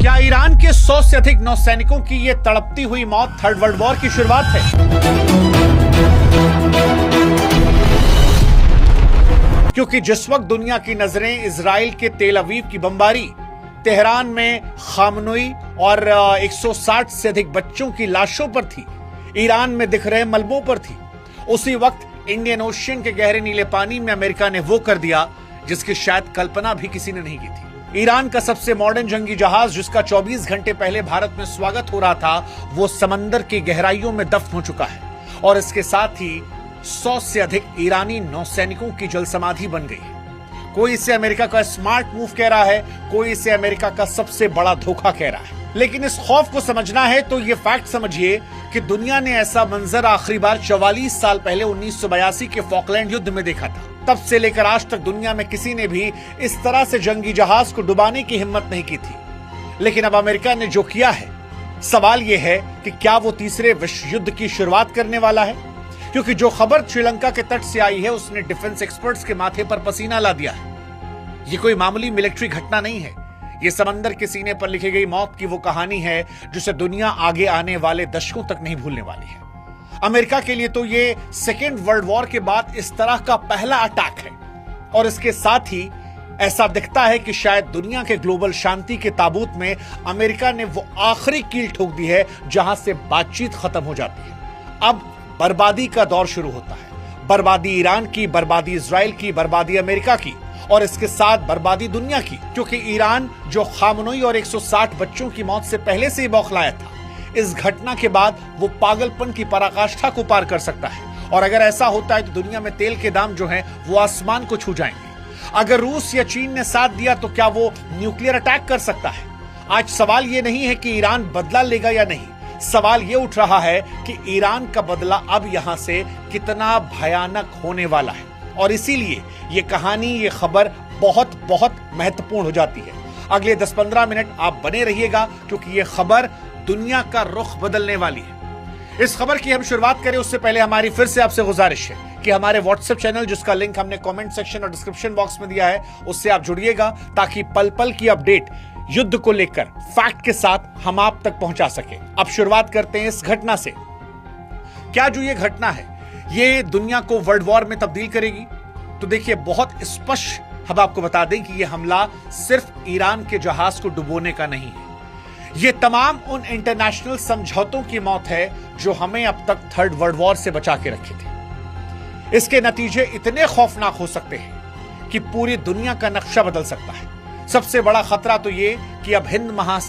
क्या ईरान के 100 से अधिक नौसैनिकों की ये तड़पती हुई मौत थर्ड वर्ल्ड वॉर की शुरुआत है? क्योंकि जिस वक्त दुनिया की नजरें इजराइल के तेल अवीव की बमबारी, तेहरान में खामनोई और 160 से अधिक बच्चों की लाशों पर थी, ईरान में दिख रहे मलबों पर थी, उसी वक्त इंडियन ओशियन के गहरे नीले पानी में अमेरिका ने वो कर दिया जिसकी शायद कल्पना भी किसी ने नहीं की थी। ईरान का सबसे मॉडर्न जंगी जहाज, जिसका 24 घंटे पहले भारत में स्वागत हो रहा था, वो समंदर की गहराइयों में दफन हो चुका है और इसके साथ ही 100 से अधिक ईरानी नौसैनिकों की जल समाधि बन गई है। कोई इसे अमेरिका का स्मार्ट मूव कह रहा है, कोई इसे अमेरिका का सबसे बड़ा धोखा कह रहा है। लेकिन इस खौफ को समझना है तो ये फैक्ट समझिए कि दुनिया ने ऐसा मंजर आखिरी बार 44 साल पहले 1982 के फॉकलैंड युद्ध में देखा था। तब से लेकर आज तक दुनिया में किसी ने भी इस तरह से जंगी जहाज को डुबाने की हिम्मत नहीं की थी। लेकिन अब अमेरिका ने जो किया है, सवाल यह है कि क्या वो तीसरे विश्व युद्ध की शुरुआत करने वाला है? क्योंकि जो खबर श्रीलंका के तट से आई है, उसने डिफेंस एक्सपर्ट्स के माथे पर पसीना ला दिया है। ये कोई मामूली मिलिट्री घटना नहीं है, ये समंदर के सीने पर लिखी गई मौत की वो कहानी है जिसे दुनिया आगे आने वाले दशकों तक नहीं भूलने वाली है। अमेरिका के लिए तो ये सेकेंड वर्ल्ड वॉर के बाद इस तरह का पहला अटैक है और इसके साथ ही ऐसा दिखता है कि शायद दुनिया के ग्लोबल शांति के ताबूत में अमेरिका ने वो आखिरी कील ठोक दी है जहां से बातचीत खत्म हो जाती है। अब बर्बादी का दौर शुरू होता है। बर्बादी ईरान की, बर्बादी इजराइल की, बर्बादी अमेरिका की और इसके साथ बर्बादी दुनिया की, क्योंकि ईरान जो खामनोई और 160 बच्चों की मौत से पहले से ही बौखलाया था, इस घटना के बाद वो पागलपन की पराकाष्ठा को पार कर सकता है। और अगर ऐसा होता है तो दुनिया में तेल के दाम जो हैं वो आसमान को छू जाएंगे। अगर रूस या चीन ने साथ दिया तो क्या वो न्यूक्लियर अटैक कर सकता है? आज सवाल ये नहीं है कि ईरान बदला लेगा या नहीं, सवाल ये उठ रहा है कि ईरान का बदला अब यहां से कितना भयानक होने वाला है। और इसीलिए ये कहानी, ये खबर बहुत बहुत महत्वपूर्ण हो जाती है। अगले 10-15 मिनट आप बने रहिएगा क्योंकि ये खबर दुनिया का रुख बदलने वाली है। इस खबर की हम शुरुआत करें उससे पहले हमारी फिर से आपसे गुजारिश है कि हमारे व्हाट्सएप चैनल, जिसका लिंक हमने कमेंट सेक्शन और डिस्क्रिप्शन बॉक्स में दिया है, उससे आप जुड़िएगा ताकि पल पल की अपडेट युद्ध को लेकर फैक्ट के साथ हम आप तक पहुंचा सके। अब शुरुआत करते हैं इस घटना से। क्या जो ये घटना है ये दुनिया को वर्ल्ड वॉर में तब्दील करेगी? तो देखिए, बहुत स्पष्ट हम आपको बता दें कि यह हमला सिर्फ ईरान के जहाज को डुबोने का नहीं है। ये तमाम उन इंटरनेशनल समझौतों की मौत है जो हमें अब तक थर्ड वर्ल्ड वॉर से बचा के रखे थे। इसके नतीजे इतने खौफनाक हो सकते हैं कि पूरी दुनिया का नक्शा बदल सकता है। सबसे बड़ा खतरा तो ये कि अब हिंद महासागर